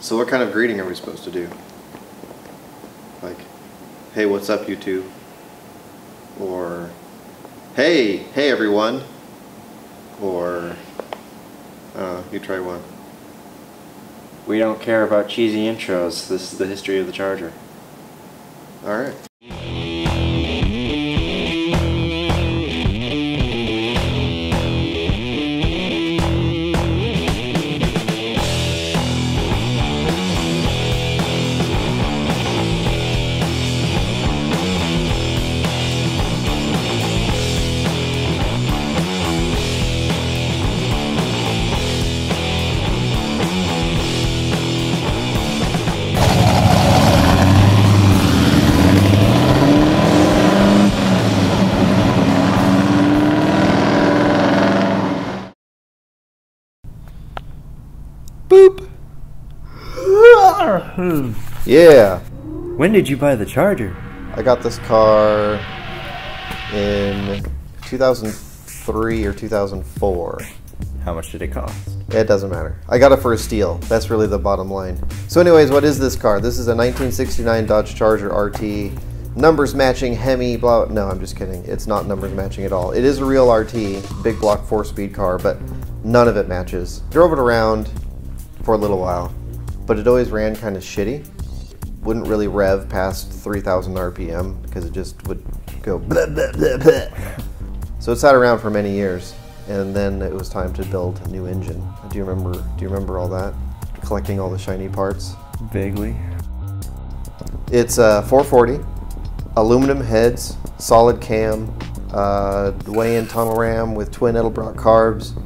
So what kind of greeting are we supposed to do? Like, hey, what's up, YouTube? Or, hey everyone. Or, you try one. We don't care about cheesy intros. This is the history of the Charger. Alright. Boop! Yeah. When did you buy the Charger? I got this car in 2003 or 2004. How much did it cost? It doesn't matter. I got it for a steal. That's really the bottom line. So anyways, what is this car? This is a 1969 Dodge Charger RT. Numbers matching Hemi, blah. No, I'm just kidding. It's not numbers matching at all. It is a real RT, big block 4-speed car, but none of it matches. Drove it around for a little while, but it always ran kind of shitty. Wouldn't really rev past 3,000 RPM because it just would go blah, blah, blah, blah. So it sat around for many years, and then it was time to build a new engine. Do you remember all that? Collecting all the shiny parts? Vaguely. It's a 440, aluminum heads, solid cam, weigh-in tunnel ram with twin Edelbrock carbs.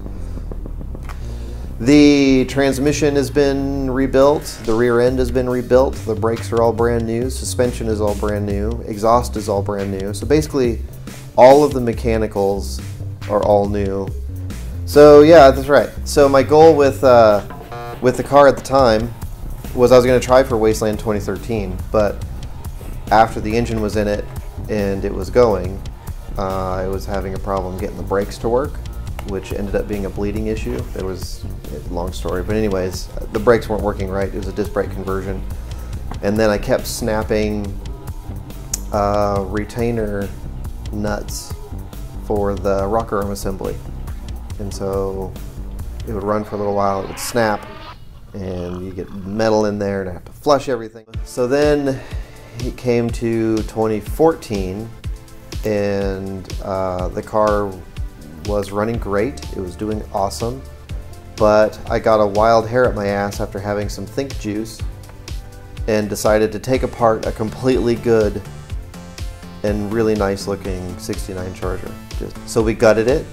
The transmission has been rebuilt, the rear end has been rebuilt, the brakes are all brand new, suspension is all brand new, exhaust is all brand new. So basically, all of the mechanicals are all new. So yeah, that's right. So my goal with the car at the time was I was going to try for Wasteland 2013, but after the engine was in it and it was going, I was having a problem getting the brakes to work, which ended up being a bleeding issue. There was a long story, but anyways, the brakes weren't working right. It was a disc brake conversion. And then I kept snapping retainer nuts for the rocker arm assembly. And so it would run for a little while, it would snap, and you get metal in there and I have to flush everything. So then it came to 2014 and the car was running great, it was doing awesome, but I got a wild hair up my ass after having some think juice and decided to take apart a completely good and really nice looking 69 Charger. So we gutted it,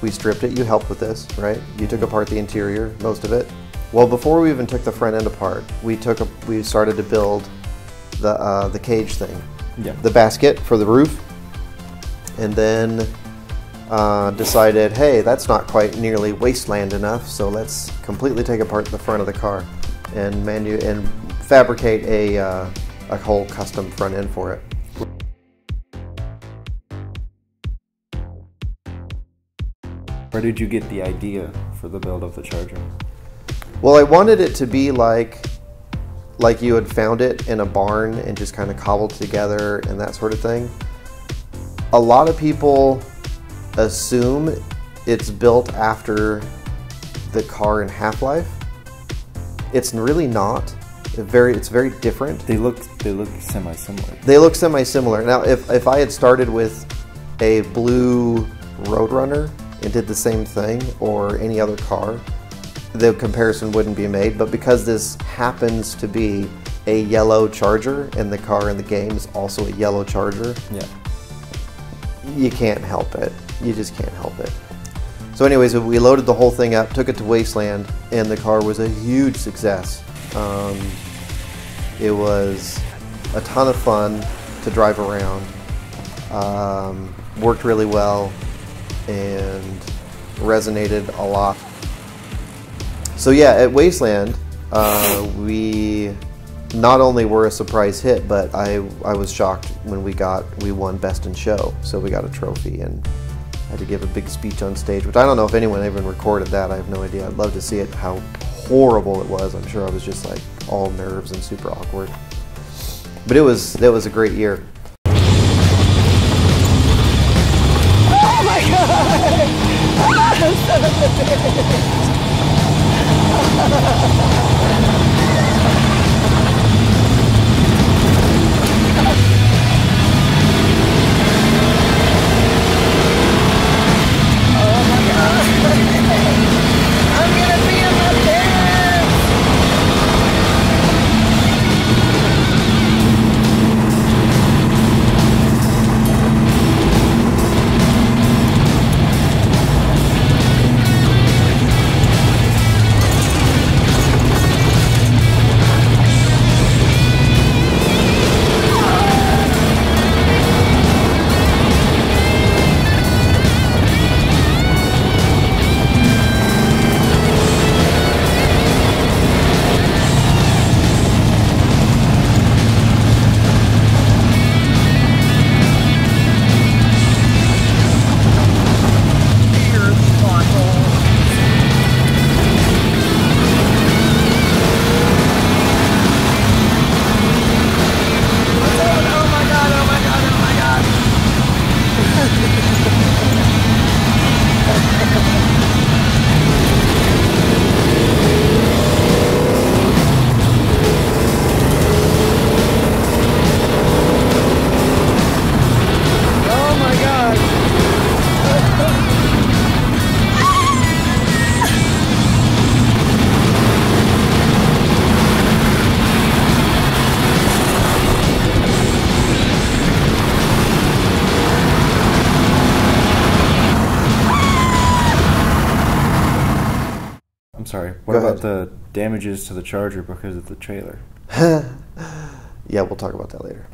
we stripped it, you helped with this, right? You took apart the interior, most of it. Well, before we even took the front end apart, we started to build the cage thing. Yeah. The basket for the roof, and then decided, hey, that's not quite nearly Wasteland enough, so let's completely take apart the front of the car and fabricate a whole custom front end for it. Where did you get the idea for the build of the Charger? Well, I wanted it to be like you had found it in a barn and just kind of cobbled together and that sort of thing. A lot of people assume it's built after the car in Half-Life. It's really not. It's very different. They look semi-similar. They look semi-similar. Now, if I had started with a blue Roadrunner and did the same thing, or any other car, the comparison wouldn't be made. But because this happens to be a yellow Charger and the car in the game is also a yellow Charger, yeah, you can't help it. You just can't help it. So anyways, we loaded the whole thing up, took it to Wasteland, and the car was a huge success. It was a ton of fun to drive around. Worked really well and resonated a lot. So yeah, at Wasteland, we not only were a surprise hit, but I was shocked when we won Best in Show. So we got a trophy and I had to give a big speech on stage, which I don't know if anyone even recorded that. I have no idea. I'd love to see it, how horrible it was. I'm sure I was just like all nerves and super awkward. But that was a great year. Oh my God! Son of a bitch! Sorry. What about the damages to the Charger because of the trailer? Yeah, we'll talk about that later.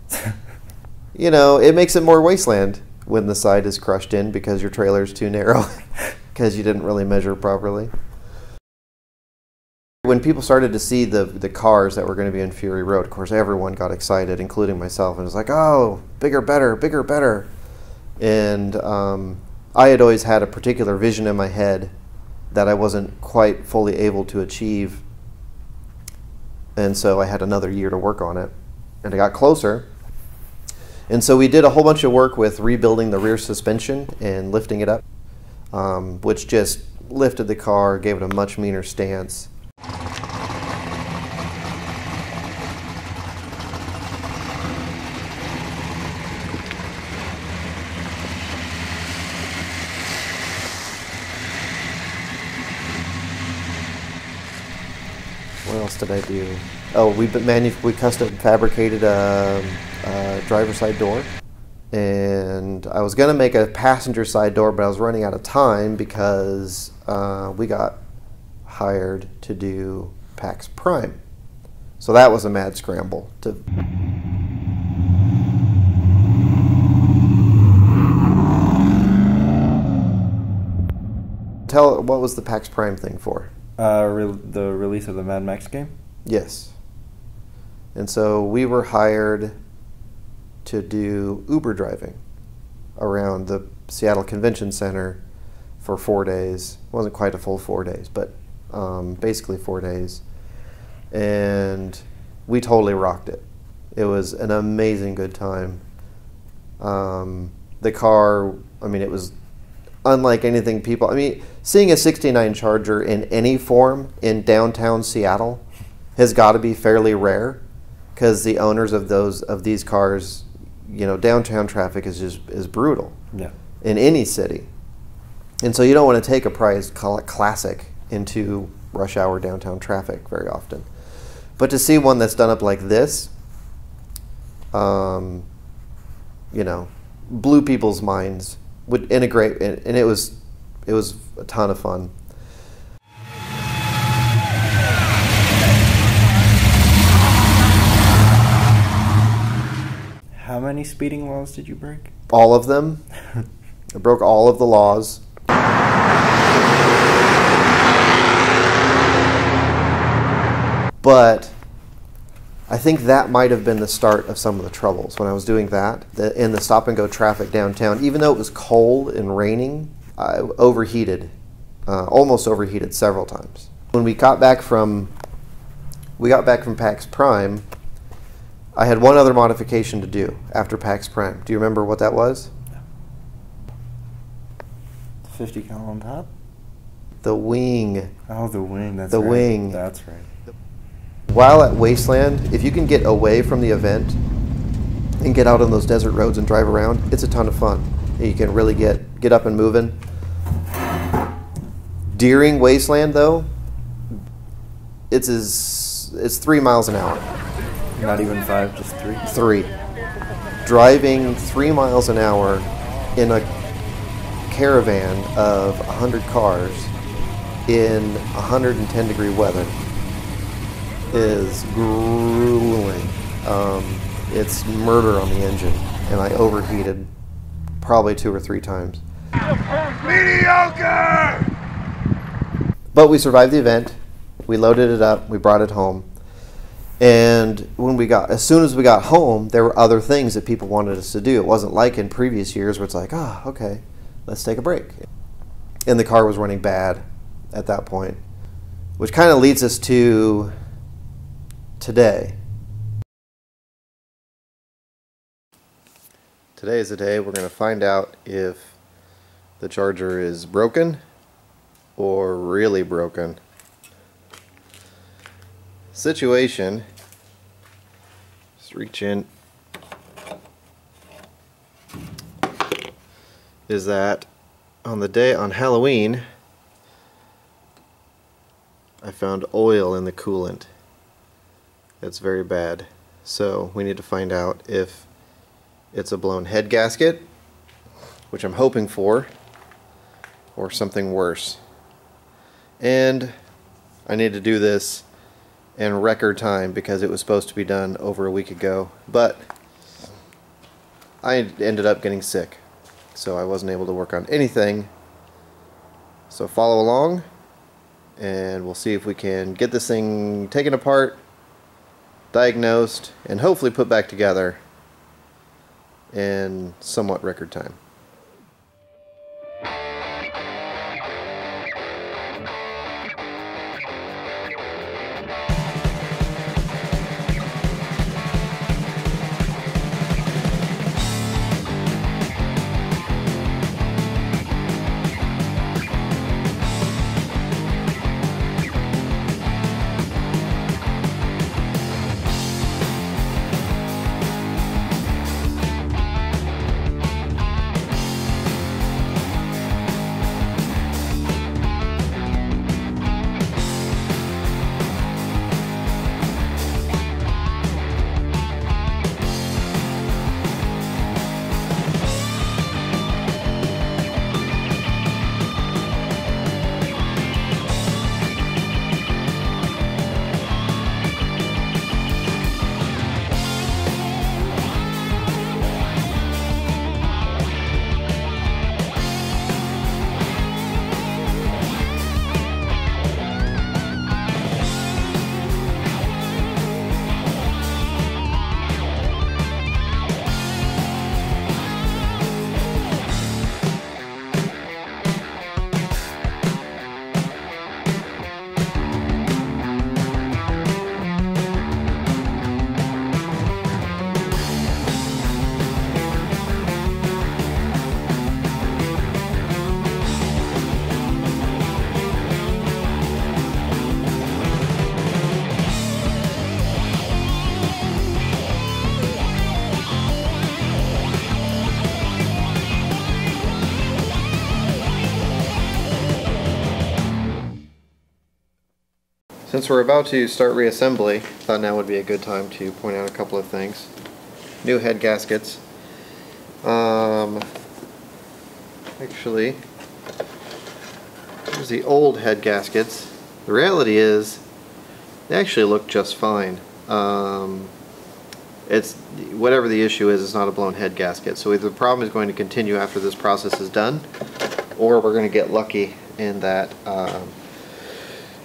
You know, it makes it more wasteland when the side is crushed in because your trailer's too narrow because you didn't really measure properly. When people started to see the cars that were going to be in Fury Road, of course, everyone got excited, including myself, and was like, oh, bigger, better, bigger, better. And I had always had a particular vision in my head that I wasn't quite fully able to achieve. And so I had another year to work on it. And I got closer. And so we did a whole bunch of work with rebuilding the rear suspension and lifting it up, which just lifted the car, gave it a much meaner stance. What else did I do? Oh, we custom fabricated a driver's side door, and I was gonna make a passenger side door, but I was running out of time because we got hired to do PAX Prime, so that was a mad scramble to. Tell what was the PAX Prime thing for? The release of the Mad Max game? Yes. And so we were hired to do Uber driving around the Seattle Convention Center for 4 days. It wasn't quite a full 4 days, but basically 4 days. And we totally rocked it. It was an amazing good time. The car, I mean, it was unlike anything people, I mean, seeing a 69 Charger in any form in downtown Seattle has got to be fairly rare, because the owners of these cars, you know, downtown traffic is brutal. Yeah. In any city. And so you don't want to take a prized classic into rush hour downtown traffic very often. But to see one that's done up like this, you know, blew people's minds. Would integrate, and it was a ton of fun. How many speeding laws did you break? All of them. I broke all of the laws. But I think that might have been the start of some of the troubles when I was doing that. In the stop-and-go traffic downtown, even though it was cold and raining, I overheated, almost overheated several times. When we got back from PAX Prime, I had one other modification to do after PAX Prime. Do you remember what that was? 50 cal on top? The wing. Oh, the wing. That's the right. wing. That's right. While at Wasteland, if you can get away from the event and get out on those desert roads and drive around, it's a ton of fun. You can really get up and moving. During Wasteland, though, it's 3 miles an hour. Not even 5, just 3? 3. Driving 3 miles an hour in a caravan of 100 cars in 110-degree weather is grueling. It's murder on the engine, and I overheated probably 2 or 3 times. Mediocre! But we survived the event. We loaded it up. We brought it home. And as soon as we got home, there were other things that people wanted us to do. It wasn't like in previous years where it's like, okay, let's take a break. And the car was running bad at that point, which kind of leads us to today. Today is the day we're going to find out if the Charger is broken or really broken. Situation, just reach in, is that on Halloween, I found oil in the coolant. It's very bad. So we need to find out if it's a blown head gasket, which I'm hoping for, or something worse. And I need to do this in record time because it was supposed to be done over a week ago, but I ended up getting sick, so I wasn't able to work on anything. So follow along and we'll see if we can get this thing taken apart, diagnosed, and hopefully put back together in somewhat record time. Since we're about to start reassembly, I thought now would be a good time to point out a couple of things. New head gaskets. Actually, here's the old head gaskets. The reality is, they actually look just fine. It's whatever the issue is, it's not a blown head gasket. So either the problem is going to continue after this process is done, or we're going to get lucky in that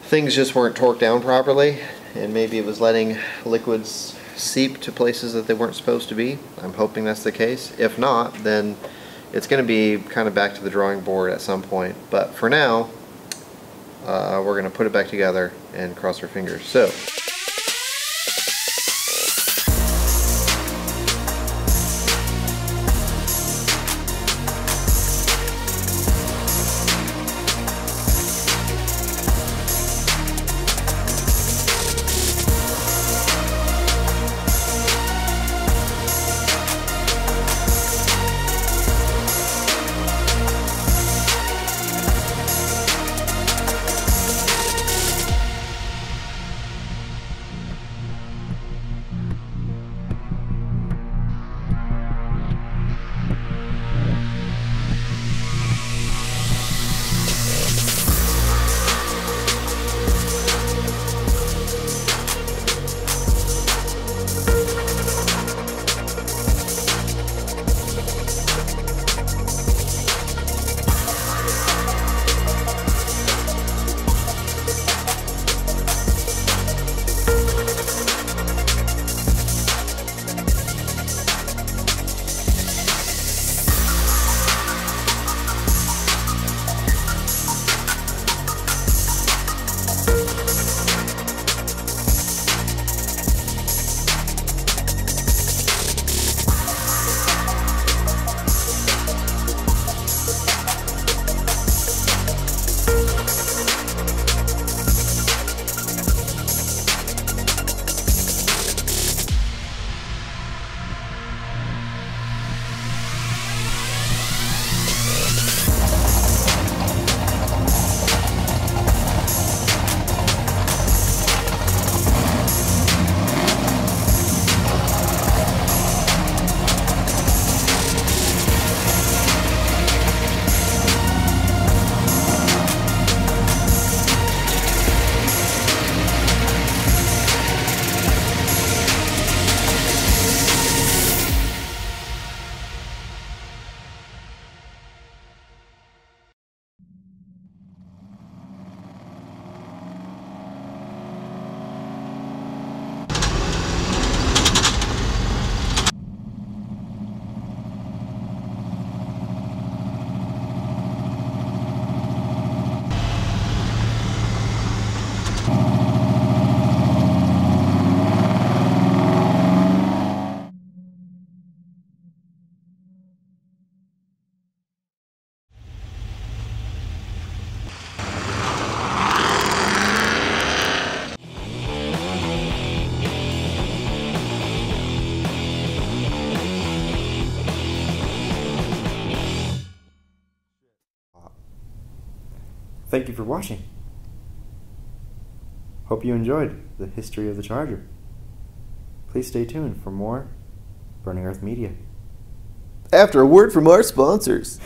things just weren't torqued down properly, and maybe it was letting liquids seep to places that they weren't supposed to be. I'm hoping that's the case. If not, then it's going to be kind of back to the drawing board at some point. But for now, we're going to put it back together and cross our fingers. So. Thank you for watching. Hope you enjoyed the history of the Charger. Please stay tuned for more Burning Earth Media. After a word from our sponsors.